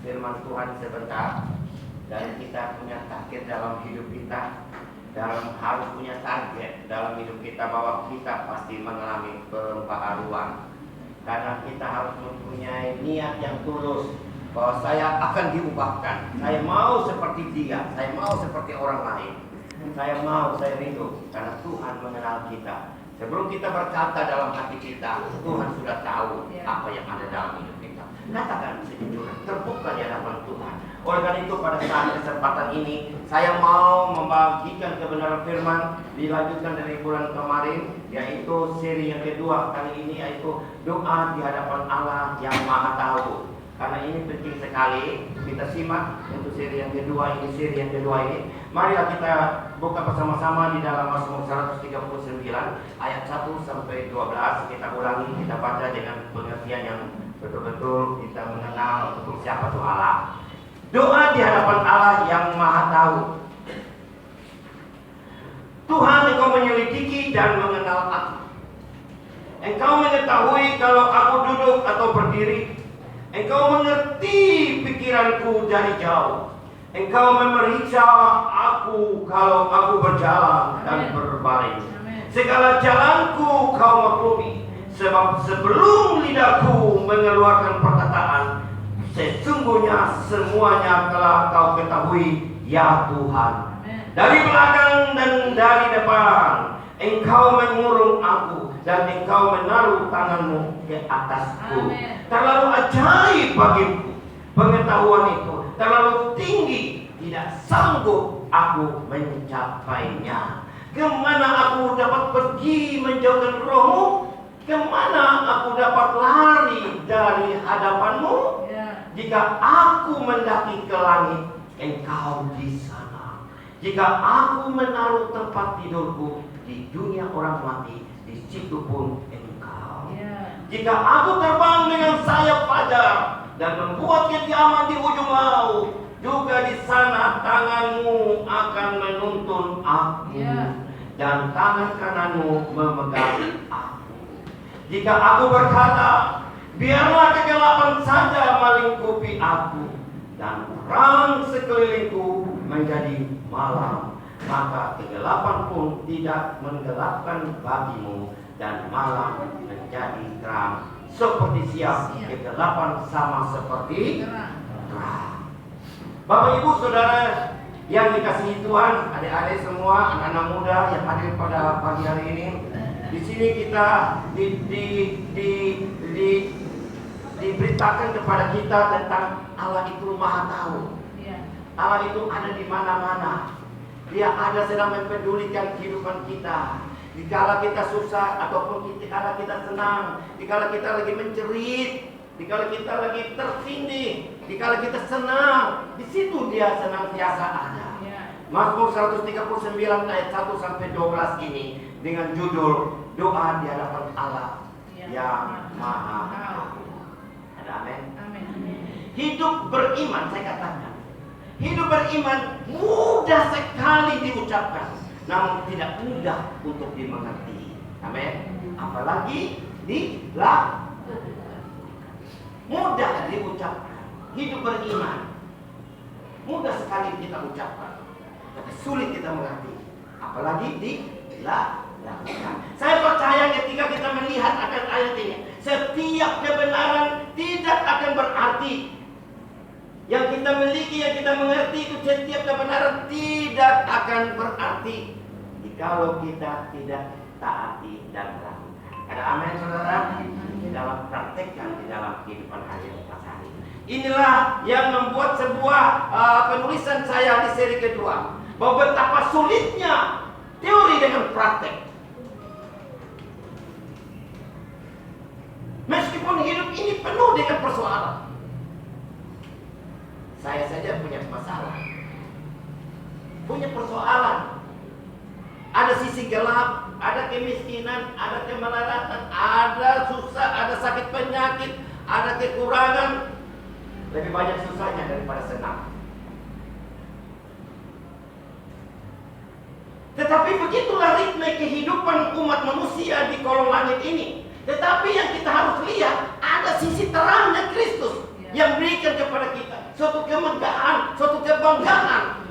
firman Tuhan sebentar. Dan kita punya target dalam hidup kita, harus punya target dalam hidup kita bahwa kita pasti mengalami pembaharuan. Karena kita harus mempunyai niat yang tulus bahwa saya akan diubahkan. Saya mau seperti dia, saya mau seperti orang lain. Saya rindu karena Tuhan mengenal kita. Sebelum kita berkata dalam hati kita, Tuhan sudah tahu apa yang ada dalam hidup kita. Katakan sejujurnya, terbuka di hadapan Tuhan. Oleh karena itu pada saat kesempatan ini, saya mau membagikan kebenaran firman dilanjutkan dari bulan kemarin, yaitu seri yang kedua kali ini, yaitu doa di hadapan Allah yang Maha Tahu. Karena ini penting sekali kita simak untuk seri yang kedua ini. Marilah kita buka bersama-sama di dalam Mazmur 139 ayat 1 sampai 12. Kita ulangi, kita baca dengan pengertian yang betul-betul kita mengenal untuk siapa Tuhan Allah. Doa di hadapan Allah yang Maha Tahu. Tuhan, Engkau menyelidiki dan mengenal aku. Engkau mengetahui kalau aku duduk atau berdiri. Engkau mengerti pikiranku dari jauh. Engkau memeriksa aku kalau aku berjalan dan berbaring. Segala jalanku Kau maklumi. Sebab sebelum lidahku mengeluarkan perkataan, sesungguhnya semuanya telah Kau ketahui, ya Tuhan. Dari belakang dan dari depan, Engkau mengurung aku dan Engkau menaruh tanganmu ke atasku. Terlalu ajaib bagiku pengetahuan itu, terlalu tinggi, tidak sanggup aku mencapainya. Kemana aku dapat pergi menjauhkan rohmu? Kemana aku dapat lari dari hadapanmu? Jika aku mendaki ke langit, Engkau di sana. Jika aku menaruh tempat tidurku di dunia orang mati, di situ pun Engkau. Jika aku terbang dengan sayap fajar dan membuat kediaman di ujung laut, juga di sana tanganmu akan menuntun aku, dan tangan kananmu memegang aku. Jika aku berkata, biarlah kegelapan saja melingkupi aku, dan terang sekelilingku menjadi malam, maka kegelapan pun tidak menggelapkan bagimu, dan malam menjadi terang. Seperti siang, kegelapan sama seperti terang. Bapak Ibu Saudara yang dikasihi Tuhan, adik-adik semua, anak-anak muda yang hadir pada pagi hari ini, di sini kita diberitakan kepada kita tentang Allah itu Maha Tahu. Allah itu ada di mana-mana. Dia ada sedang mempedulikan kehidupan kita. Dikala kita susah ataupun dikala kita senang, dikala kita lagi menjerit, dikala kita lagi tertindih, dikala kita senang, di situ Dia senantiasa ada. Mazmur 139 ayat 1 sampai 12 ini dengan judul doa di hadapan Allah yang Maha Tahu. Ada amin. Hidup beriman, saya katakan, hidup beriman mudah sekali diucapkan, namun tidak mudah untuk dimengerti. Amin. Apalagi dilakukan. Mudah diucapkan. Hidup beriman mudah sekali kita ucapkan, tapi sulit kita mengerti. Apalagi dilakukan. Saya percaya ketika kita melihat akan ayat ini, setiap kebenaran tidak akan berarti. Yang kita miliki, yang kita mengerti itu, setiap kebenaran tidak akan berarti jikalau kita tidak taati dan lakukan. Ada amin saudara? Di dalam praktekkan di dalam kehidupan hari-hari. Inilah yang membuat sebuah penulisan saya di seri kedua, bahwa betapa sulitnya teori dengan praktek. Meskipun hidup ini penuh dengan persoalan. Saya saja punya masalah, punya persoalan. Ada sisi gelap, ada kemiskinan, ada kemelaratan, ada susah, ada sakit penyakit, ada kekurangan. Lebih banyak susahnya daripada senang. Tetapi begitulah ritme kehidupan umat manusia di kolong langit ini. Tetapi yang kita harus lihat, ada sisi terangnya Kristus yang berikan kepada kita. suatu kemegahan, suatu kebanggaan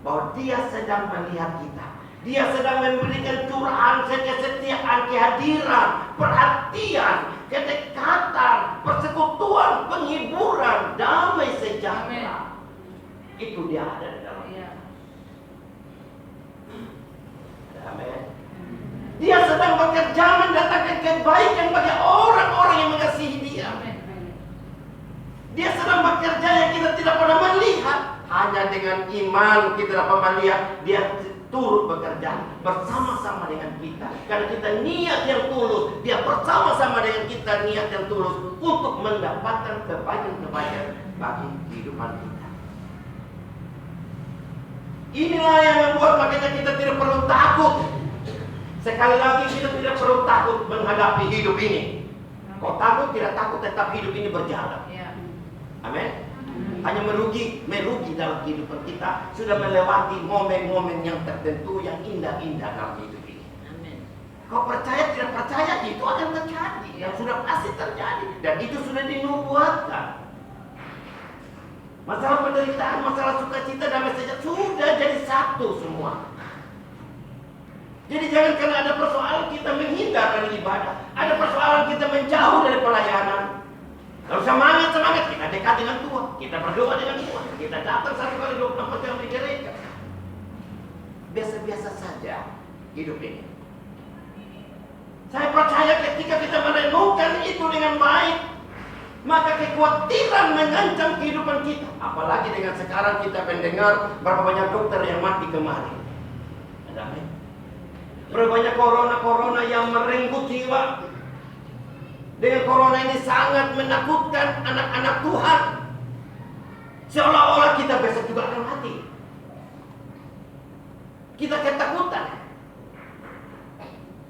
bahwa Dia sedang melihat kita. Dia sedang memberikan curahan kesetiaan, kehadiran, perhatian, kedekatan, persekutuan, penghiburan, damai sejahtera. Itu Dia ada di dalamnya. Amin. Dia sedang bekerja mendatangkan kebaikan bagi orang-orang yang mengasihi Dia. Dia sedang bekerja yang kita tidak pernah melihat. Hanya dengan iman kita dapat melihat Dia turut bekerja bersama-sama dengan kita. Karena kita niat yang tulus, Dia bersama-sama dengan kita niat yang tulus untuk mendapatkan kebaikan-kebaikan bagi kehidupan kita. Inilah yang membuat makanya kita tidak perlu takut. Sekali lagi kita tidak perlu takut menghadapi hidup ini. Kau takut, tidak takut, tetap hidup ini berjalan. Amin. Hanya merugi dalam kehidupan kita. Sudah melewati momen-momen yang tertentu, yang indah-indah dalam hidup ini. Amin. Kau percaya tidak percaya, itu akan terjadi. Yang sudah pasti terjadi. Dan itu sudah dinubuatkan. Masalah penderitaan, masalah sukacita, damai sejahtera sudah jadi satu semua. Jadi jangan karena ada persoalan kita menghindar dari ibadah, ada persoalan kita menjauh dari pelayanan. Kalau semangat kita dekat dengan Tuhan, kita berdoa dengan Tuhan, kita datang 1 kali 24 jam di gereja. Biasa-biasa saja hidup ini. Saya percaya ketika kita merenungkan itu dengan baik, maka kekhawatiran mengancam kehidupan kita. Apalagi dengan sekarang kita mendengar berapa banyak dokter yang mati kemarin. Berapa banyak corona yang merenggut jiwa. Dengan corona ini sangat menakutkan anak-anak Tuhan. Seolah-olah kita besok juga akan mati. Kita ketakutan.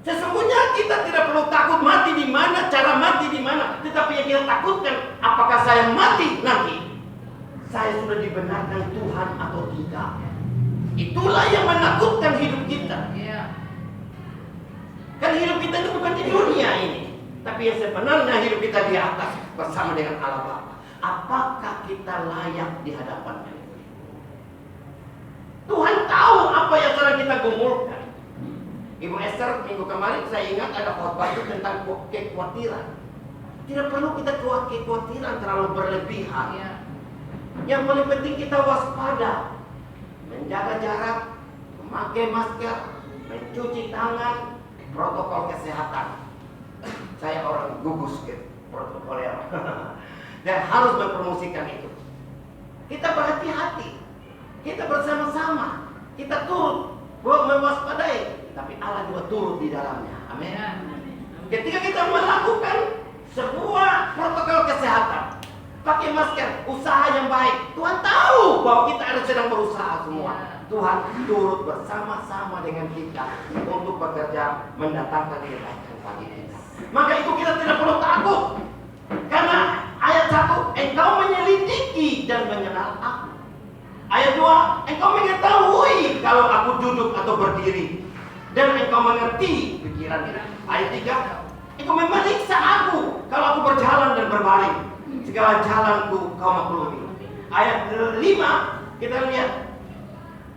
Sesungguhnya kita tidak perlu takut mati di mana, cara mati di mana. Tetapi yang kita takutkan, apakah saya mati nanti? Saya sudah dibenarkan Tuhan atau tidak? Itulah yang menakutkan hidup kita. Kan hidup kita itu bukan di dunia ini, tapi yang sebenarnya hidup kita di atas bersama dengan Allah Bapa. Apakah kita layak di hadapan-Nya? Tuhan tahu apa yang sedang kita gumulkan. Ibu Esther minggu kemarin saya ingat ada khotbah itu tentang kekhawatiran. Tidak perlu kita kekhawatiran terlalu berlebihan. Yang paling penting kita waspada, menjaga jarak, memakai masker, mencuci tangan, protokol kesehatan. Saya orang gugus ke protokoler dan harus mempromosikan itu. Kita berhati-hati, kita bersama-sama, kita turut mewaspadai, tapi Allah juga turut di dalamnya. Amin. Ketika kita melakukan sebuah protokol kesehatan, pakai masker, usaha yang baik, Tuhan tahu bahwa kita harus sedang berusaha semua. Tuhan turut bersama-sama dengan kita untuk bekerja mendatangkan kebaikan bagi kita. Maka itu kita tidak perlu takut. Karena ayat 1, engkau menyelidiki dan mengenal aku. Ayat 2, engkau mengetahui kalau aku duduk atau berdiri. Dan engkau mengerti pikiran. Ayat 3, engkau memeriksa aku kalau aku berjalan dan berbaring. Segala jalanku kau maklumi. Ayat 5, kita lihat.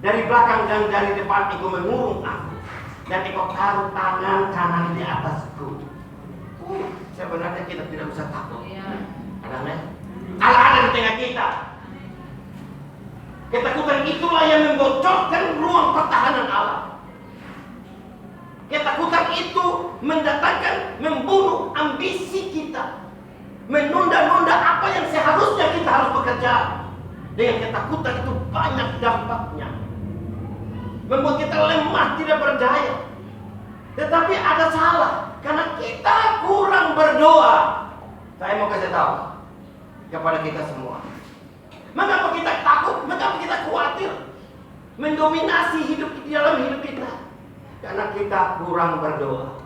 Dari belakang dan dari depan engkau mengurung aku, dan engkau taruh tangan kanan di atasku. Sebenarnya kita tidak usah takut. Allah ada di tengah kita. Ketakutan itulah yang membocorkan ruang pertahanan Allah. Ketakutan itu mendatangkan, membunuh ambisi kita, menunda-nunda apa yang seharusnya kita harus bekerja. Dengan ketakutan itu banyak dampaknya. Membuat kita lemah, tidak berdaya. Tetapi ada salah, karena kita kurang berdoa. Saya mau kasih tahu kepada kita semua. Mengapa kita takut? Mengapa kita khawatir? Mendominasi hidup di dalam hidup kita. Karena kita kurang berdoa.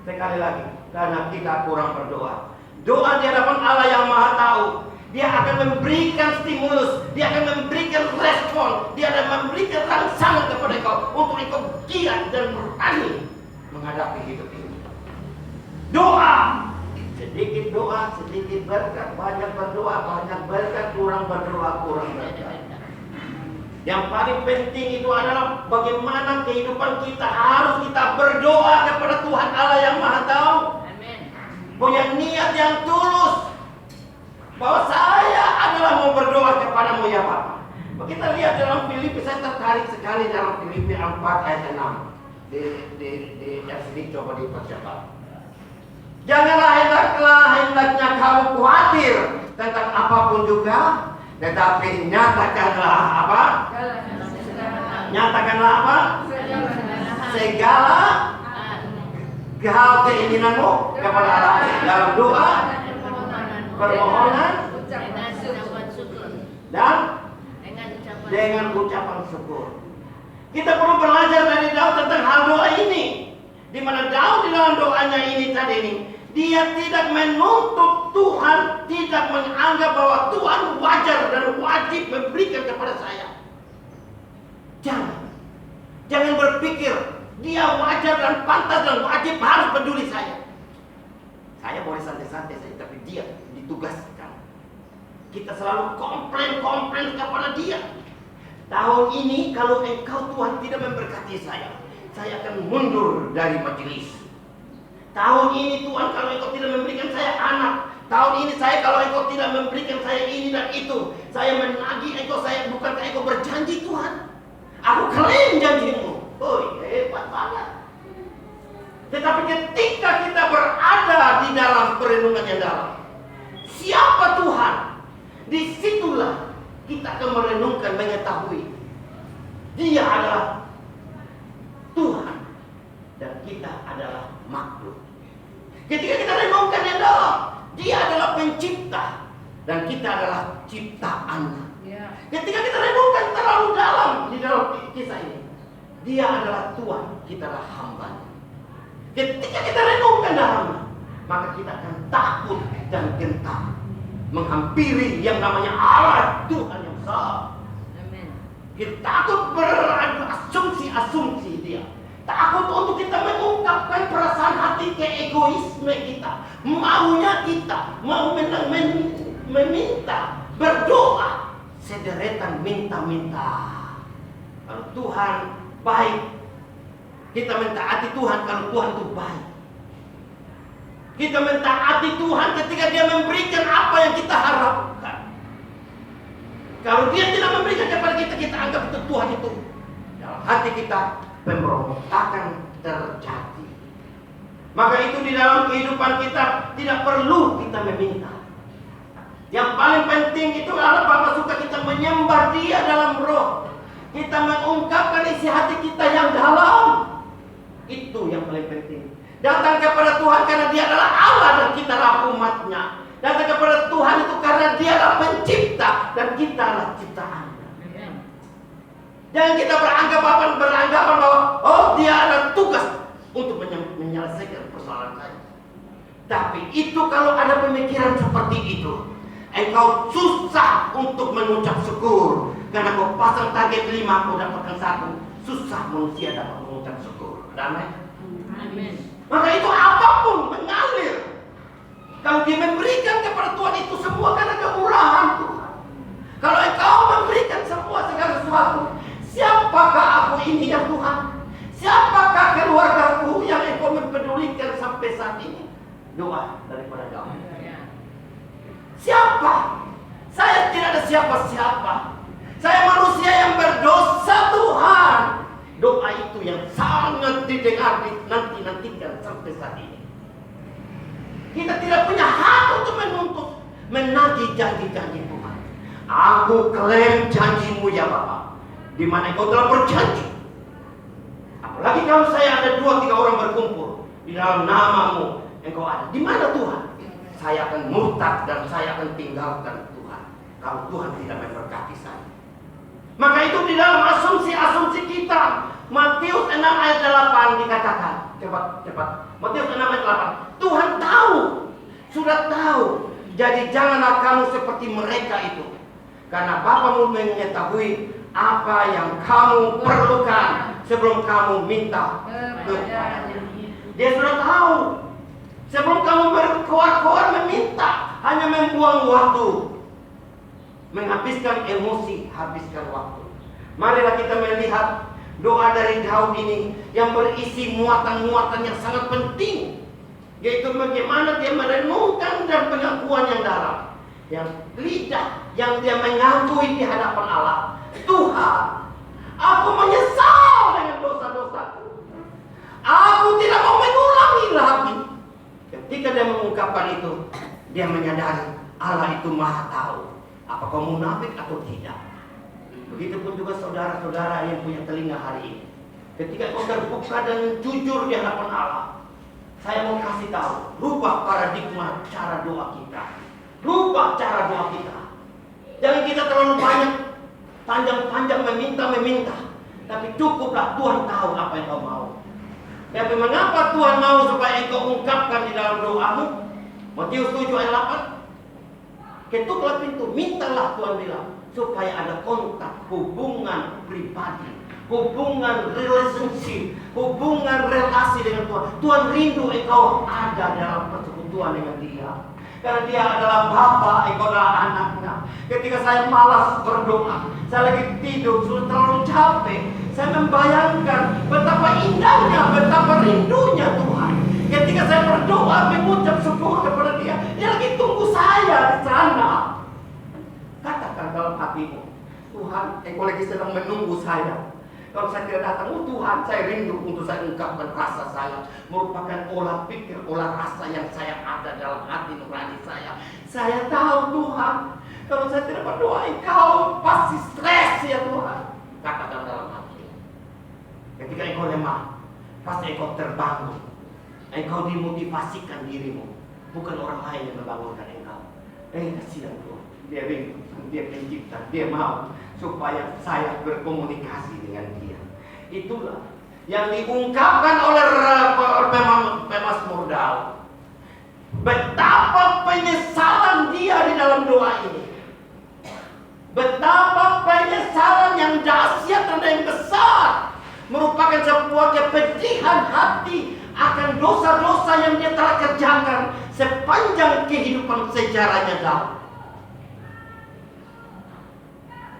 Sekali lagi, karena kita kurang berdoa. Doa di hadapan Allah yang Maha Tahu, Dia akan memberikan stimulus, Dia akan memberikan respon, Dia akan memberikan rangsangan kepada engkau untuk engkau giat dan berani menghadapi hidup ini. Doa Sedikit doa, sedikit berkat. Banyak berdoa, banyak berkat. Kurang berdoa, kurang berkat. Yang paling penting itu adalah bagaimana kehidupan kita harus kita berdoa kepada Tuhan Allah yang Maha Tahu. Punya niat yang tulus bahwa saya adalah mau berdoa kepadamu ya Bapa. Kita lihat dalam Filipi, saya tertarik sekali dalam Filipi 4 ayat 6. Di sini coba dipercepat. Janganlah hendaknya kamu khawatir tentang apapun juga, tetapi nyatakanlah apa? Nyatakanlah apa? Segala hal keinginanmu kepada Allah dalam doa, permohonan, dan dengan ucapan syukur. Kita perlu belajar dari Daud tentang hal doa ini. Di mana Daud di dalam doanya ini tadi ini, dia tidak menuntut Tuhan, tidak menganggap bahwa Tuhan wajar dan wajib memberikan kepada saya. Jangan berpikir dia wajar dan pantas dan wajib harus peduli saya. Saya boleh santai-santai saja, tapi dia ditugaskan. Kita selalu komplain kepada dia. Tahun ini kalau engkau Tuhan tidak memberkati saya akan mundur dari majelis. Tahun ini Tuhan kalau engkau tidak memberikan saya anak, tahun ini kalau engkau tidak memberikan saya ini dan itu, saya menagih engkau, bukankah engkau berjanji Tuhan? Aku klaim janjimu. Oh, hebat banget. Tetapi ketika kita berada di dalam perenungan yang dalam, siapa Tuhan? Disitulah kita akan merenungkan, mengetahui Dia adalah Tuhan dan kita adalah makhluk. Ketika kita renungkan yang dalam, Dia adalah pencipta dan kita adalah ciptaan. Ketika kita renungkan terlalu dalam di dalam kisah ini, Dia adalah Tuhan, kita adalah hamba. Ketika kita renungkan dalamnya, maka kita akan takut dan gentar menghampiri yang namanya Allah, Tuhan yang besar. Kita takut berasumsi Dia. Takut untuk kita mengungkapkan perasaan hati keegoisme kita, maunya kita, mau meminta, berdoa, sederetan minta-minta. Kalau Tuhan baik, kita mentaati Tuhan kalau Tuhan itu baik. Kita mentaati Tuhan ketika Dia memberikan apa yang kita harapkan. Kalau Dia tidak memberikan kepada kita, kita anggap itu Tuhan itu. Dalam hati kita pemberontakan terjadi. Maka itu di dalam kehidupan kita tidak perlu kita meminta. Yang paling penting itu adalah Bapa suka kita menyembah Dia dalam roh. Kita mengungkapkan isi hati kita yang dalam. Itu yang paling penting. Datang kepada Tuhan karena Dia adalah Allah dan kita adalah umat-Nya. Datang kepada Tuhan itu karena Dia adalah pencipta dan kita adalah ciptaan. Jangan kita beranggapan bahwa Dia ada tugas untuk menyelesaikan persoalan saya. Tapi itu kalau ada pemikiran seperti itu, engkau susah untuk mengucap syukur. Karena kau pasang target 5, kau dapatkan 1. Susah manusia dapat mengucap syukur. Amin. Maka itu apapun mengalir. Kalau Dia memberikan kepada Tuhan itu semua karena kemurahan Tuhan. Kalau engkau memberikan semua segala sesuatu, siapakah aku ini ya Tuhan? Siapakah keluargaku yang engkau mempedulikan sampai saat ini? Doa daripada kamu. Siapa? Saya tidak ada siapa-siapa. Saya manusia yang berdosa Tuhan. Doa itu yang sangat didengar, nantikan sampai saat ini. Kita tidak punya hak untuk menuntut, menagih janji-janji Tuhan. Aku klaim janjimu ya Bapa, di mana engkau telah berjanji. Apalagi kalau saya ada 2-3 orang berkumpul di dalam namamu, engkau ada. Di mana Tuhan? Saya akan murtad dan saya akan tinggalkan Tuhan kalau Tuhan tidak memberkati saya. Maka itu di dalam asumsi-asumsi kita, Matius 6 ayat 8 dikatakan, cepat. Matius 6 ayat 8. Tuhan tahu, sudah tahu. Jadi janganlah kamu seperti mereka itu. Karena Bapamu mengetahui apa yang kamu perlukan sebelum kamu minta kepadanya. Dia sudah tahu. Sebelum kamu berkoar-koar meminta, hanya membuang waktu, menghabiskan emosi, habiskan waktu. Marilah kita melihat doa dari Daud ini yang berisi muatan-muatan yang sangat penting, yaitu bagaimana dia merenungkan dan pengakuan yang dalam, yang lidah yang dia mengakui di hadapan Allah. Tuhan, aku menyesal dengan dosa-dosaku. Aku tidak mau mengulangi lagi. Ketika dia mengungkapkan itu, dia menyadari Allah itu Maha tahu apakah munafik atau tidak. Begitupun juga saudara-saudara yang punya telinga hari ini. Ketika kau terbuka dan jujur di hadapan Allah, saya mau kasih tahu, rubah paradigma cara doa kita. Rubah cara doa kita. Jangan kita terlalu banyak panjang-panjang meminta, tapi cukuplah Tuhan tahu apa yang kau mau. Tapi mengapa Tuhan mau supaya engkau ungkapkan di dalam doamu? Matius 7 ayat 8. Ketuklah pintu, mintalah, Tuhan bilang, supaya ada kontak, hubungan pribadi, hubungan relationship, hubungan relasi dengan Tuhan. Tuhan rindu engkau ada dalam persekutuan dengan Dia. Karena Dia adalah Bapa, engkau adalah anaknya. Ketika saya malas berdoa, saya lagi tidur, sudah terlalu capek, saya membayangkan betapa indahnya, betapa rindunya Tuhan. Ketika saya berdoa, mengucap syukur kepada Dia, Dia lagi tunggu saya di sana. Katakan dalam hatimu, Tuhan, engkau lagi sedang menunggu saya. Kalau saya tidak datang, Tuhan, saya rindu untuk saya ungkapkan rasa saya. Merupakan olah pikir, olah rasa yang saya ada dalam hati nurani saya. Saya tahu Tuhan, kalau saya tidak berdoa, engkau pasti stres ya Tuhan. Katakan dalam hati. Ketika engkau lemah, pasti engkau terbangun. Engkau dimotivasikan dirimu, bukan orang lain yang membangunkan engkau. Kasihan Tuhan, Dia rindu, Dia pencipta, Dia mau supaya saya berkomunikasi dengan Dia. Itulah yang diungkapkan oleh pemazmur Daud. Betapa penyesalan dia di dalam doa ini. Betapa penyesalan yang dahsyat dan yang besar, merupakan sebuah kepedihan hati akan dosa-dosa yang dia telah kerjakan sepanjang kehidupan sejarahnya Daud.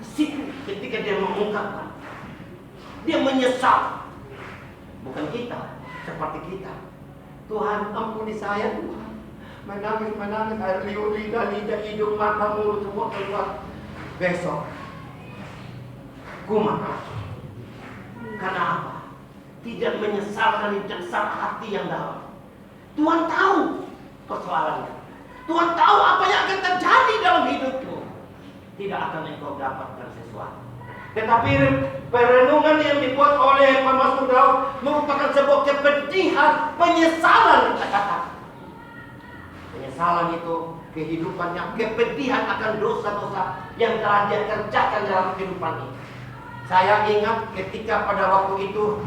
Di situ ketika dia mengungkapkan, dia menyesal. Bukan kita, seperti kita. Tuhan, ampuni saya Tuhan. Menangis, air liur, lidah, hidung, mata, mulut, semua keluar. Besok kumat. Karena apa? Tidak menyesalkan dasar hati yang dalam. Tuhan tahu persoalannya. Tuhan tahu apa yang akan terjadi dalam hidupmu. Tidak akan engkau dapatkan sesuatu. Tetapi perenungan yang dibuat oleh pemazmur Daud merupakan sebuah kepedihan, penyesalan kita katakan. Penyesalan itu kehidupannya, kepedihan akan dosa-dosa yang telah dia kerjakan dalam kehidupan ini. Saya ingat ketika pada waktu itu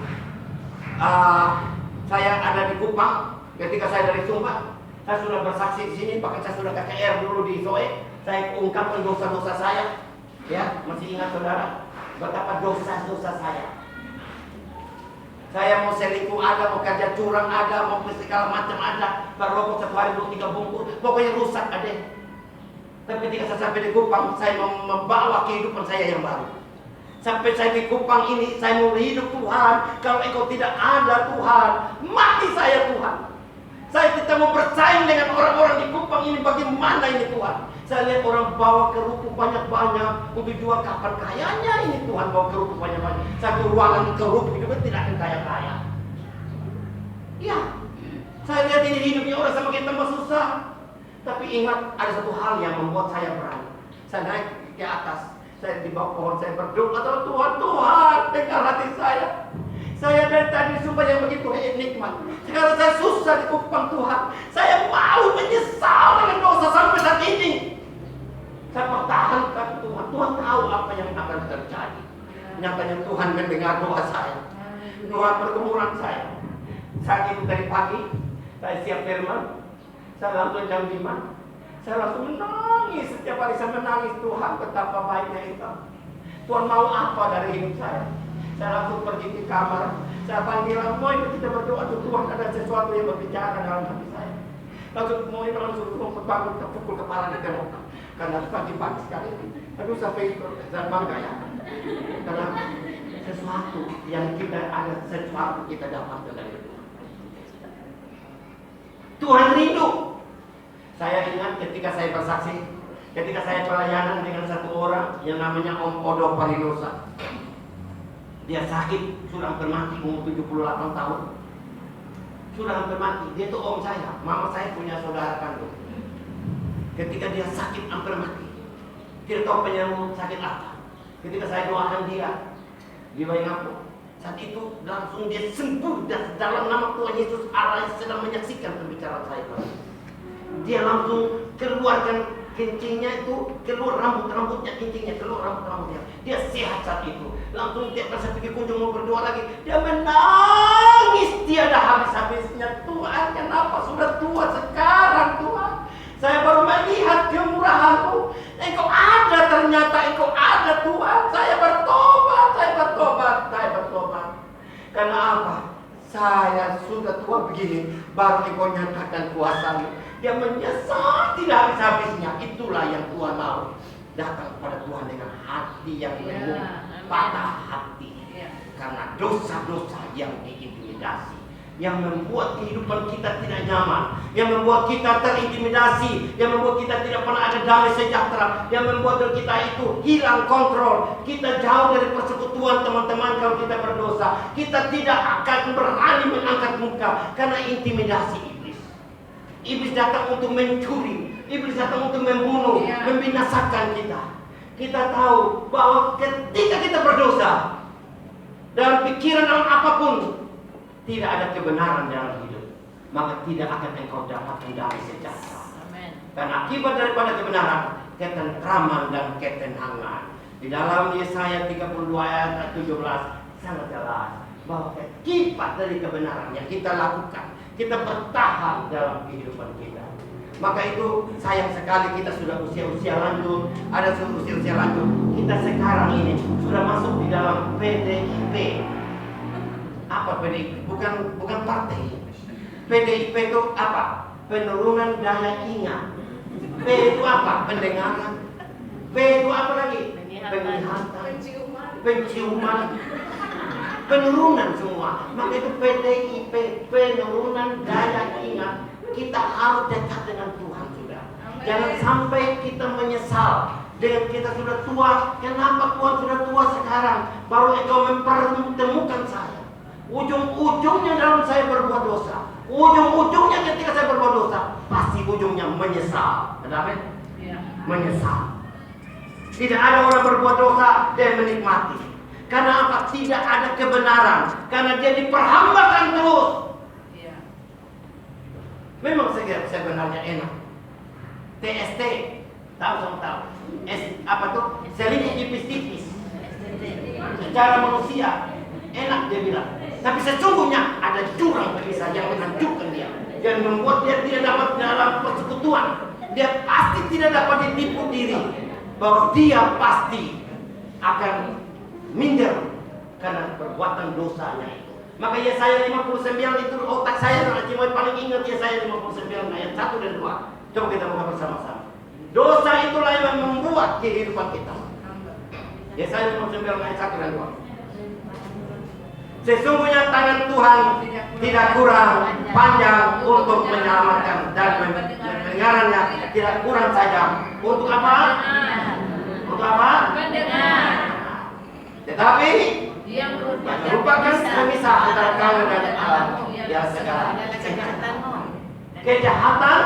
saya ada di Kupang, ketika saya dari Sumba, saya sudah bersaksi di sini, bahkan saya sudah KKR dulu di Soe. Saya ungkapkan dosa-dosa saya, ya masih ingat saudara, betapa dosa-dosa saya. Saya mau selingkuh ada, mau kerja curang ada, mau segala macam ada, merokok satu hari 2-3 bungkus, pokoknya rusak ada. Tapi ketika saya sampai di Kupang, saya membawa kehidupan saya yang baru. Sampai saya di Kupang ini, saya mau hidup Tuhan. Kalau engkau tidak ada Tuhan, mati saya Tuhan. Saya tidak mau bersaing dengan orang-orang di Kupang ini, bagaimana ini Tuhan. Saya lihat orang bawa kerupuk banyak-banyak untuk jual, kapan kayanya ini Tuhan bawa kerupuk banyak-banyak. Satu ruangan kerupuk itu tidak akan kaya-kaya. Ya, saya lihat ini hidupnya orang semakin tambah susah. Tapi ingat, ada satu hal yang membuat saya berani. Saya naik ke atas, saya di bawah pohon, saya berdoa, Tuhan, dengar hati saya. Saya dari tadi sumpah yang begitu nikmat. Sekarang saya susah di Kupang Tuhan. Saya mau menyesal dengan dosa sampai saat ini. Saya pertahankan Tuhan. Tuhan tahu apa yang akan terjadi. Nyatanya Tuhan mendengar doa saya. Tuhan pergumulan saya. Saat itu dari pagi, saya siap firman. Saya langsung jam 5. Saya langsung menangis. Setiap hari saya menangis. Tuhan, betapa baiknya itu. Tuhan mau apa dari hidup saya? Saya langsung pergi ke kamar. Saya panggil, mau kita berdoa, Tuhan ada sesuatu yang berbicara dalam hati saya. Langsung mau bangun, terpukul kepala di tembok. Karena pagi-pagi sekali. Aduh, sampai bangga ya. Karena sesuatu yang kita ada, sesuatu kita dapat dari Tuhan. Tuhan rindu. Saya ingat ketika saya bersaksi, ketika saya pelayanan dengan satu orang yang namanya Om Odo Parinosa. Dia sakit, sudah hampir mati, umur 78 tahun. Sudah hampir mati. Dia itu om saya, mama saya punya saudara kandung. Ketika dia sakit hampir mati, tidak tahu penyakit sakit apa. Ketika saya doakan dia di Waingapu, saat itu langsung dia sembuh dalam nama Tuhan Yesus Allah yang sedang menyaksikan pembicaraan saya. Dia langsung keluarkan kencingnya itu, keluar rambut-rambutnya, kencingnya keluar rambut-rambutnya. Dia sehat saat itu. Langsung dia pas pergi kunjung mau berdoa lagi, dia menangis tiada habis-habisnya. Tuhan, kenapa sudah tua sekarang Tuhan? Saya baru melihat kemurahan-Mu. Engkau ada, ternyata Engkau ada Tuhan. Saya bertobat, saya bertobat, saya bertobat. Karena apa? Saya sudah tua begini, baru Engkau nyatakan kuasa-Mu. Dia menyesal tidak habis-habisnya. Itulah yang Tuhan mau. Datang kepada Tuhan dengan hati yang lembut, patah hati. Karena dosa-dosa yang diintimidasi, yang membuat kehidupan kita tidak nyaman, yang membuat kita terintimidasi, yang membuat kita tidak pernah ada damai sejahtera, yang membuat kita itu hilang kontrol. Kita jauh dari persekutuan teman-teman kalau kita berdosa. Kita tidak akan berani mengangkat muka karena intimidasi iblis. Iblis datang untuk mencuri, iblis datang untuk membunuh, membinasakan kita. Kita tahu bahwa ketika kita berdosa, dalam pikiran dalam apapun, tidak ada kebenaran dalam hidup, maka tidak akan engkau dapat damai sejahtera. Dan akibat daripada kebenaran, ketentraman dan ketenangan. Di dalam Yesaya 32 ayat 17 sangat jelas bahwa akibat dari kebenaran yang kita lakukan, kita bertahan dalam kehidupan kita. Maka itu sayang sekali kita sudah usia-usia lanjut, ada usia-usia lanjut. Kita sekarang ini sudah masuk di dalam PDIP. Apa PDIP? Bukan partai. PDIP itu apa? Penurunan daya ingat. P itu apa? Pendengaran. P itu apa lagi? Penglihatan. Penciuman. Penurunan semua. Maka itu PDIP, penurunan daya ingat. Kita harus dekat dengan Tuhan sudah. Jangan sampai kita menyesal dengan kita sudah tua. Kenapa Tuhan sudah tua sekarang? Baru engkau mempertemukan saya. Ujung-ujungnya dalam saya berbuat dosa. Ujung-ujungnya ketika saya berbuat dosa, pasti ujungnya menyesal. Amin? Menyesal. Tidak ada orang berbuat dosa dan menikmati. Karena apa? Tidak ada kebenaran. Karena dia diperhambakan terus. Memang sebenarnya enak. TST, tahu sama tahu. Apa tuh? Selingkuh tipis-tipis. Secara manusia enak dia bilang. Tapi sesungguhnya ada jurang pemisah yang menghancurkan dia, yang membuat dia tidak dapat dalam persekutuan. Dia pasti tidak dapat ditipu diri bahwa dia pasti akan minder karena perbuatan dosanya itu. Maka Yesaya 59 itu otak saya dan Cimoy paling ingat Yesaya 59 ayat 1 dan 2. Coba kita buka bersama-sama. Dosa itulah yang membuat kehidupan kita. Yesaya 59 ayat 1 dan 2. Sesungguhnya tangan Tuhan tidak kurang panjang untuk menyelamatkan, dan pendengarannya tidak kurang saja untuk apa? Untuk apa? Mendengar. Tetapi yang merupakan pemisah antara kamu dan Allah, ya segala kejahatan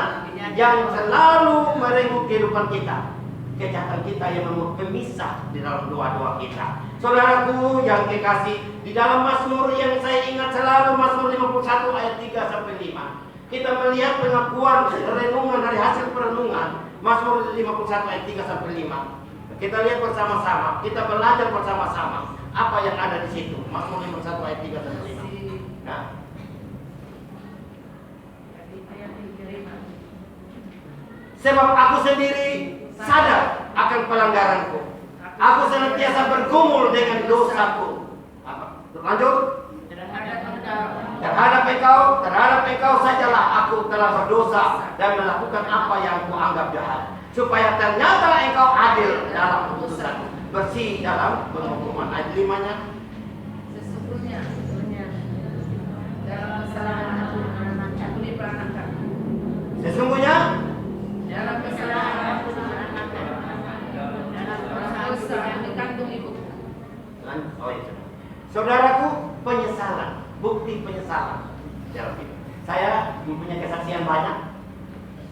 yang selalu merenggut kehidupan kita. Kejahatan kita yang membuat pemisah di dalam doa-doa kita. Saudaraku yang kekasih, di dalam Mazmur yang saya ingat selalu, Mazmur 51 ayat 3 sampai 5. Kita melihat pengakuan renungan dari hasil perenungan Mazmur 51 ayat 3 sampai 5. Kita lihat bersama-sama, kita belajar bersama-sama apa yang ada di situ. Mazmur 51 ayat 3 sampai 5. Nah. Sebab aku sendiri sadar akan pelanggaranku. Aku senantiasa bergumul dengan dosaku. Apa? Lanjut. Terhadap engkau sajalah aku telah berdosa dan melakukan apa yang kuanggap jahat, supaya ternyata engkau adil dalam keputusan, bersih dalam penghukuman. Ayat 5-nya. Sesungguhnya dalam kesalahan aku diperanatkan. Sesungguhnya Dalam kesalahan aku diperanatkan. Dalam dosa yang dikandung ibu. Oh iya. Saudaraku, penyesalan, bukti penyesalan dalam hidup. Saya mempunyai kesaksian banyak.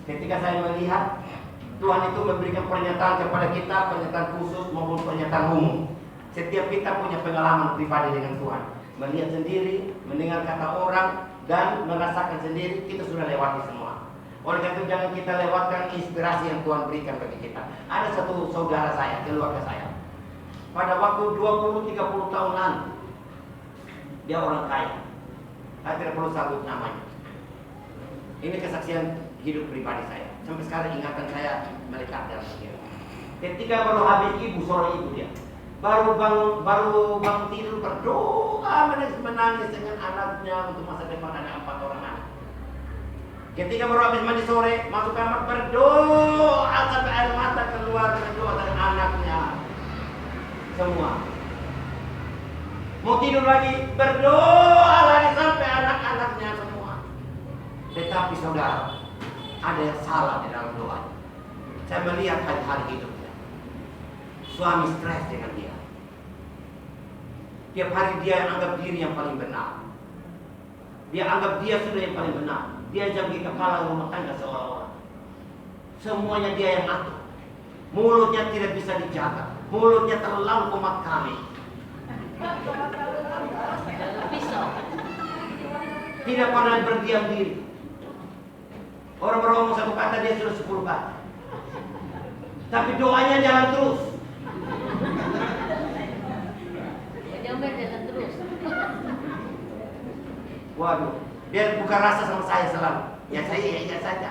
Ketika saya melihat Tuhan itu memberikan pernyataan kepada kita, pernyataan khusus maupun pernyataan umum. Setiap kita punya pengalaman pribadi dengan Tuhan. Melihat sendiri, mendengar kata orang, dan merasakan sendiri, kita sudah lewati semua. Oleh karena itu jangan kita lewatkan inspirasi yang Tuhan berikan bagi kita. Ada satu saudara saya, keluarga saya. Pada waktu 20-30 tahun lalu, dia orang kaya. Saya tidak perlu sebut namanya. Ini kesaksian hidup pribadi saya. Sampai sekarang ingatan saya melekat dalam pikiran. Ketika baru habis seorang ibu dia, baru bangun tidur berdoa menangis dengan anaknya untuk masa depan, ada 4 orang anak. Ketika baru habis mandi sore, masuk kamar berdoa sampai air mata keluar, berdoa dengan anaknya semua. Mau tidur lagi, berdoa lagi sampai anak-anaknya semua. Tetapi saudara, ada yang salah di dalam doa. Saya melihat hari-hari hidupnya. Suami stres dengan dia. Tiap hari dia anggap diri yang paling benar. Dia anggap dia sudah yang paling benar. Dia jadi kepala rumah tangga seolah-olah. Semuanya dia yang atur. Mulutnya tidak bisa dijaga. Mulutnya terlalu kumat kami. Tidak pernah berdiam diri. Orang ngomong satu kata dia sudah 10 kata. Tapi doanya jalan terus. Jalan terus. Waduh, dia buka rasa sama saya selalu. Ya saya ya saja.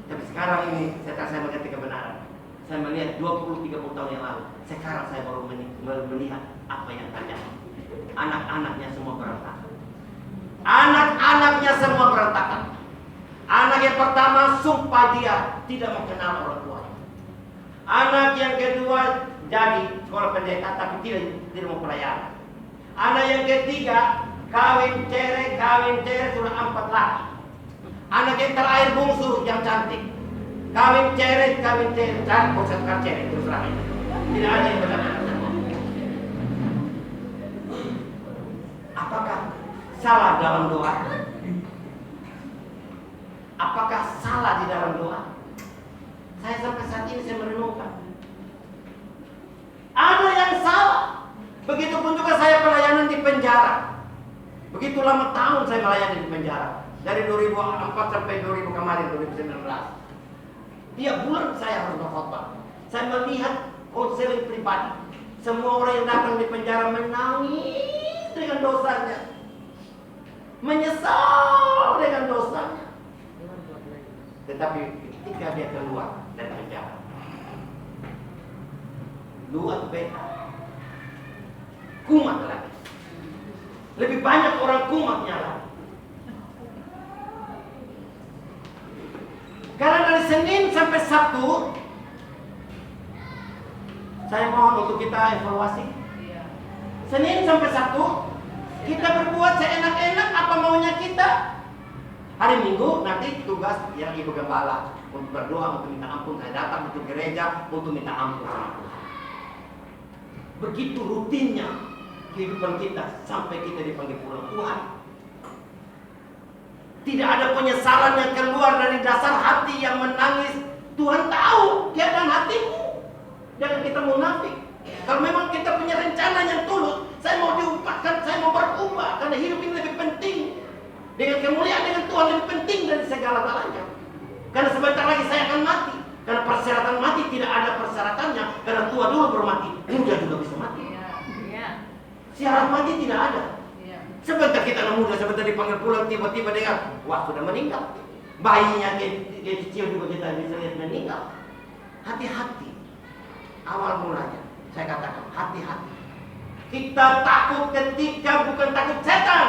Tapi sekarang ini setelah saya mengerti kebenaran, saya melihat 20-30 tahun yang lalu. Sekarang saya baru melihat apa yang terjadi. Anak-anaknya semua berantakan. Anak-anaknya semua berantakan. Anak yang pertama sumpah dia tidak mengenal orang tua. Anak yang kedua jadi sekolah pendeta tapi tidak mau pelayanan. Anak yang ketiga kawin cere sudah 4 laki. Anak yang terakhir bungsu yang cantik. Kawin cere dan posakar cere terus terang. Tidak ada yang benar. Apakah salah dalam doa? Apakah salah di dalam doa? Saya sampai saat ini saya merenungkan. Ada yang salah. Begitupun juga saya pelayanan di penjara. Begitu lama tahun saya melayani di penjara. Dari 2004 sampai 2000 kemarin 2019. Tiap bulan saya harus berkhotbah. Saya melihat konseling pribadi. Semua orang yang datang di penjara menangis dengan dosanya. Menyesal dengan dosanya. Tetapi ketika dia keluar dari penjara, luar beta, kumat lagi. Lebih banyak orang kumatnya lagi. Karena dari Senin sampai Sabtu, saya mohon untuk kita evaluasi. Senin sampai Sabtu, kita berbuat seenak-enak apa maunya kita. Hari Minggu nanti tugas yang Ibu Gembala untuk berdoa, untuk minta ampun. Saya datang untuk gereja untuk minta ampun sama Tuhan. Begitu rutinnya kehidupan kita sampai kita dipanggil pulang Tuhan. Tidak ada penyesalan yang keluar dari dasar hati yang menangis. Tuhan tahu keadaan hatimu. Jangan kita munafik. Kalau memang kita punya rencana yang tulus, saya mau diubahkan, saya mau berubah karena hidup ini lebih penting. Dengan kemuliaan dengan Tuhan lebih penting dari segala-galanya. Karena sebentar lagi saya akan mati. Karena persyaratan mati tidak ada persyaratannya. Karena tua dulu baru mati, muda juga bisa mati. Syarat mati tidak ada. Sebentar kita anak muda, sebentar dipanggil pulang, tiba-tiba dengar, wah sudah meninggal. Bayinya kecil juga kita bisa lihat meninggal. Hati-hati. Awal mulanya, saya katakan hati-hati. Kita takut ketika bukan takut setan,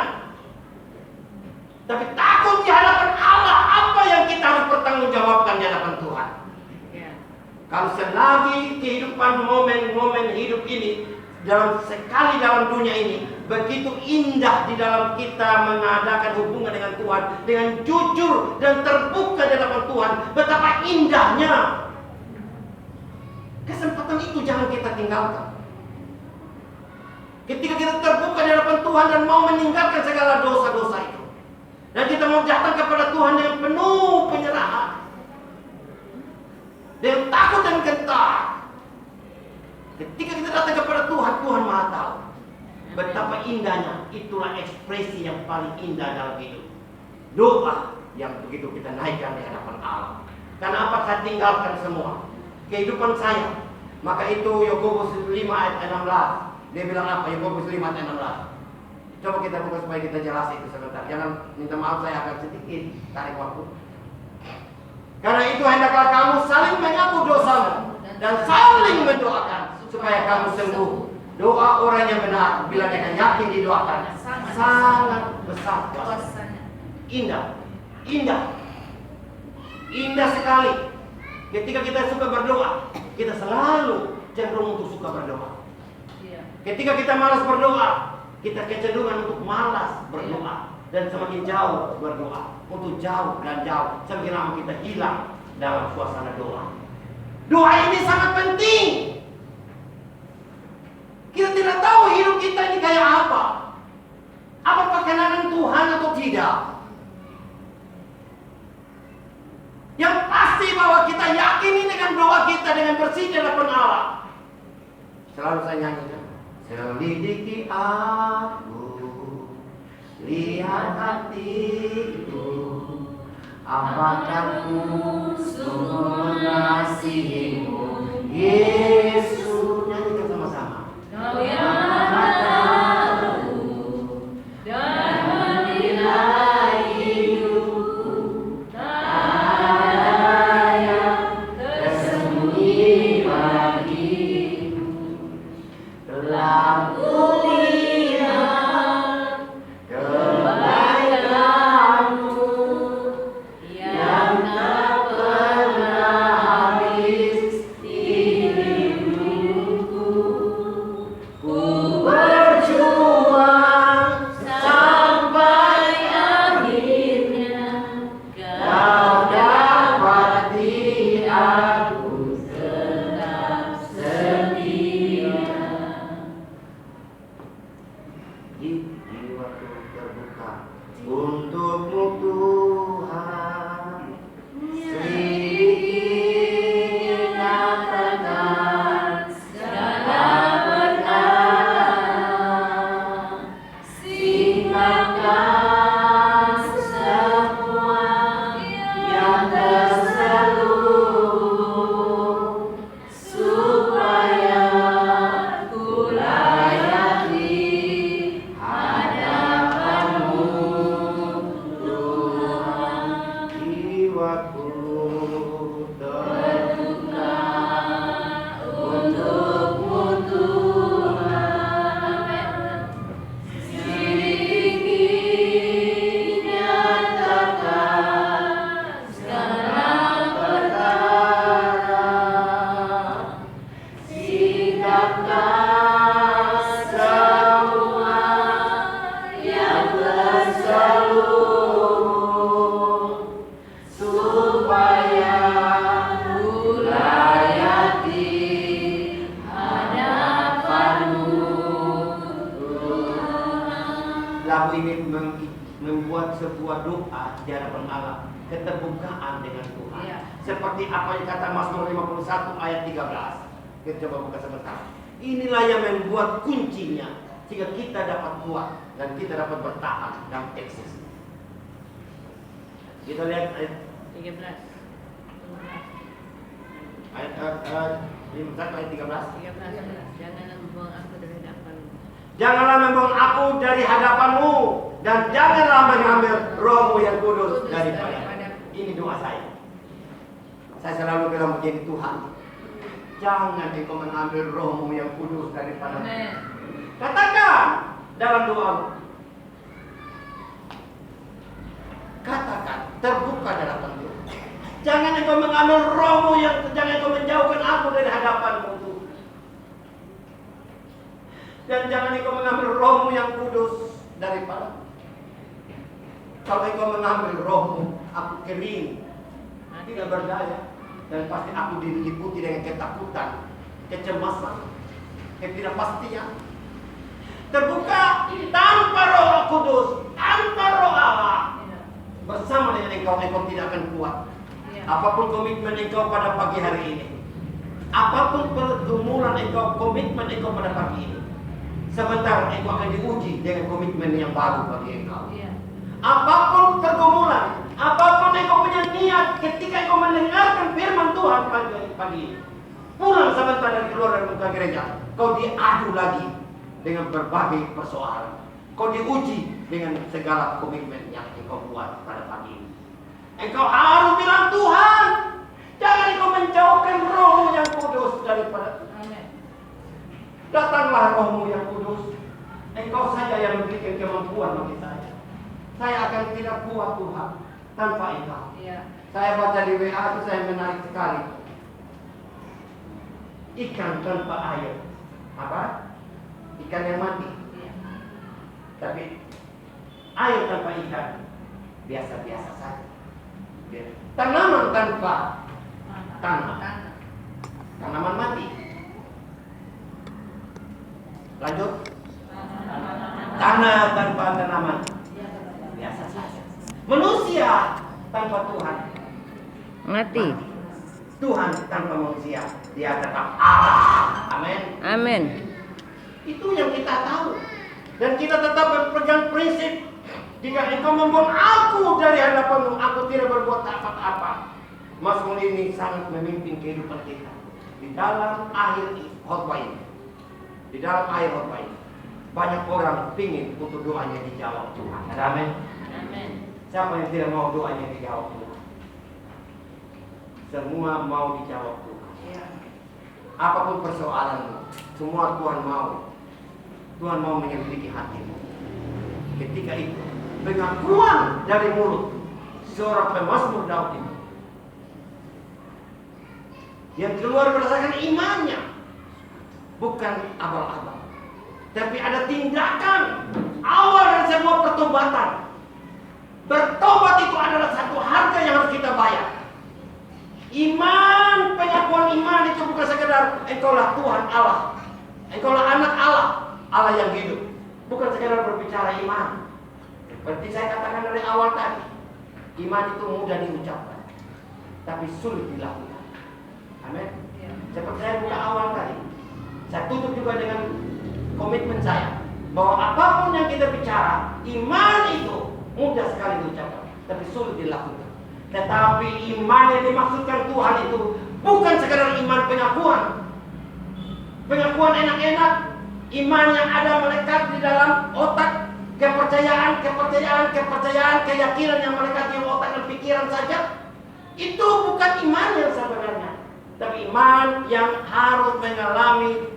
Tapi takut di hadapan Allah, apa yang kita harus pertanggungjawabkan di hadapan Tuhan. Kalau selagi kehidupan momen-momen hidup ini sekali dalam dunia ini begitu indah di dalam kita mengadakan hubungan dengan Tuhan dengan jujur dan terbuka di hadapan Tuhan, betapa indahnya. Kesempatan itu jangan kita tinggalkan. Ketika kita terbuka di hadapan Tuhan dan mau meninggalkan segala dosa-dosa itu, dan kita mau datang kepada Tuhan dengan penuh penyerahan, dengan takut dan gentar. Ketika kita datang kepada Tuhan, Tuhan Maha tahu betapa indahnya. Itulah ekspresi yang paling indah dalam hidup. Doa yang begitu kita naikkan di hadapan Allah. Karena apa? Saya tinggalkan semua kehidupan saya. Maka itu Yakobus 5 ayat 16. Dia bilang apa? Yakobus 5 ayat 16. Coba kita buka supaya kita jelas itu sebentar. Jangan minta maaf, saya akan sedikit tarik waktu. Karena itu hendaklah kamu saling mengaku dosamu dan saling mendoakan supaya kamu sembuh. Doa orang yang benar bila kita yakin didoakan sangat besar kuasanya. Indah, indah, indah sekali. Ketika kita suka berdoa, kita selalu cenderung untuk suka berdoa. Ketika kita malas berdoa, kita kecenderungan untuk malas berdoa dan semakin jauh berdoa, untuk jauh dan jauh. Semakin lama kita hilang dalam suasana doa. Doa ini sangat penting. Kita tidak tahu hidup kita ini kayak apa. Apakah kenalan Tuhan atau tidak? Yang pasti bahwa kita yakini dengan doa kita dengan bersih di hadapan Allah. Selalu saya nyanyikan. Selidiki aku, lihat hatiku, apakah ku sungguh mengasihimu, Yesus. Nyanyikan sama-sama. Kau yang Maha tahu dan menilai hidupku, tak ada yang tersembunyi bagimu. Telah kulihat kebaikanmu yang tak pernah habis di hidupku. Ku berjuang sampai akhirnya kau dapati aku tetap setia. Jiwaku terbuka untukmu Tuhan. Selidiki, nyatakan Segala perkara, singkapkan semua yang terselubung, supaya ku layak di hadapanmu Tuhan. Jiwaku Terbuka untukmu Tuhan. Selidiki, nyatakan segala perkara, sikapkan semua yang terselubung, supaya ku layak di hadapanmu Tuhan. Lagu ini membuat sebuah doa di hadapan Allah, keterbukaan dengan Tuhan. Iya. Seperti apa yang kata Mazmur 51 ayat 13. Kita coba buka sebentar. Inilah yang membuat kuncinya sehingga kita dapat kuat dan kita dapat bertahan dalam eksis. Kita lihat ayat 13. ayat 51 ayat 13. 13. Janganlah membuang aku dari hadapanmu. Janganlah membuang aku dari hadapanmu dan janganlah mengambil rohmu yang kudus daripada. Ini doa saya. Saya selalu bilang begini, Tuhan, jangan engkau mengambil rohmu yang kudus daripada. Katakan dalam doamu. terbuka di hadapan Tuhan. Jangan engkau mengambil rohmu jangan engkau menjauhkan aku dari hadapanmu Tuhan. Dan jangan engkau mengambil rohmu yang kudus daripada. Kalau engkau mengambil rohmu, aku kering, tidak berdaya, dan pasti aku diliputi dengan ketakutan, kecemasan, ketidakpastian. Terbuka tanpa Roh Kudus, tanpa Roh Allah, bersama dengan engkau tidak akan kuat. Apapun komitmen engkau pada pagi hari ini, apapun pergumulan engkau, komitmen engkau pada pagi ini, sebentar engkau akan diuji dengan komitmen yang baru bagi engkau. Apapun pergumulan, apapun engkau punya niat ketika engkau mendengarkan firman Tuhan pagi ini, pulang sebentar dari keluar dari muka gereja, kau diadu lagi dengan berbagai persoalan. Kau diuji dengan segala komitmen yang engkau buat pada pagi ini. Engkau harus bilang, Tuhan, jangan engkau menjauhkan rohmu yang kudus daripada. Datanglah rohmu yang kudus. Engkau saja yang memberikan kemampuan bagi saya. Saya akan tidak kuat Tuhan tanpa engkau. Saya baca di WA itu saya menarik sekali. Ikan tanpa air. Apa? Ikan yang mati. Tapi air tanpa ikan biasa-biasa saja. Tanaman tanpa tanah. Tanaman mati. Lanjut. Tanah tanpa tanaman biasa saja. Manusia tanpa Tuhan mati. Tuhan tanpa manusia, dia tetap Allah. Amin. Amin. Itu yang kita tahu. Dan kita tetap berpegang prinsip, jika engkau membuang aku dari hadapanmu, aku tidak berbuat apa-apa. Mazmur ini sangat memimpin kehidupan kita di dalam akhir khotbah ini. Di dalam akhir khotbah ini, banyak orang pingin untuk doanya dijawab Tuhan. Amin. Amin. Siapa yang tidak mau doanya dijawab Tuhan? Semua mau dijawab Tuhan. Apapun persoalanmu, semua Tuhan mau. Tuhan mau menyelidiki hatimu. Ketika itu, pengakuan dari mulut seorang pemazmur Daud itu, yang keluar berdasarkan imannya, bukan abal-abal, tapi ada tindakan awal dari sebuah pertobatan. Bertobat itu adalah satu harga yang harus kita bayar. Iman, pengakuan iman itu bukan sekedar engkaulah Tuhan Allah, engkaulah anak Allah, Allah yang hidup. Bukan sekedar berbicara iman. Seperti saya katakan dari awal tadi, iman itu mudah diucapkan, tapi sulit dilakukan. Amin. Seperti saya buka awal tadi, saya tutup juga dengan komitmen saya bahwa apapun yang kita bicara, iman itu mudah sekali diucapkan, tapi sulit dilakukan. Tetapi iman yang dimaksudkan Tuhan itu bukan sekedar iman pengakuan, pengakuan enak-enak, iman yang ada melekat di dalam otak, kepercayaan, keyakinan yang melekat di otak dan pikiran saja. Itu bukan iman yang sebenarnya, tapi iman yang harus mengalami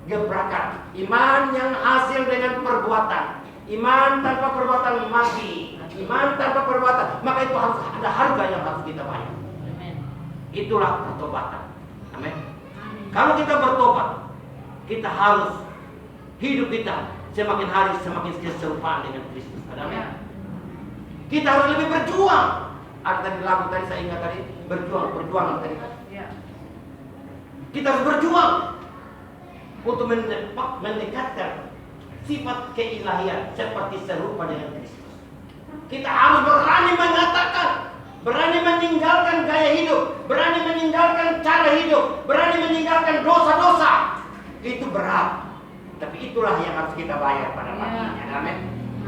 gebrakan. Iman yang hasil dengan perbuatan. Iman tanpa perbuatan mati. Iman tanpa perbuatan, maka itu harus ada harga yang harus kita bayar. Itulah pertobatan. Amin. Kalau kita bertobat, kita harus hidup kita semakin hari semakin keserupaan dengan Kristus. Amin. Kita harus lebih berjuang. Ada tadi lagu tadi saya ingat tadi, berjuang tadi. Kita harus berjuang untuk mendekatkan sifat keilahian seperti serupa dengan Kristus. Kita harus berani mengatakan, berani meninggalkan gaya hidup, berani meninggalkan cara hidup, berani meninggalkan dosa-dosa. Itu berat, tapi itulah yang harus kita bayar pada paginya. Amin.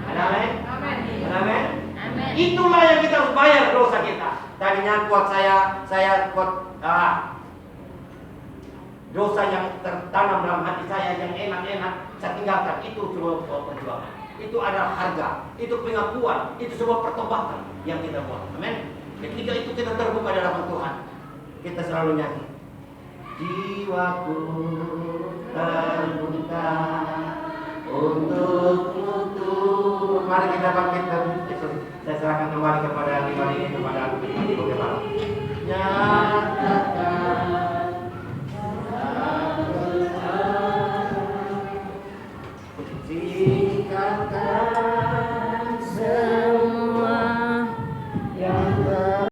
Amin. Amin. Itulah yang kita harus bayar dosa kita. Tadinya kuat saya kuat dosa yang tertanam dalam hati saya yang enak-enak saya tinggalkan. Itu cuma perjuangan. Itu adalah harga, itu pengakuan, itu sebuah pertobatan yang kita buat. Amin. Ketika itu kita terbuka di hadapan Tuhan, kita selalu nyanyi. Jiwaku terbuka untuk. Mari kita bangkit dan saya serahkan kembali kepada nyata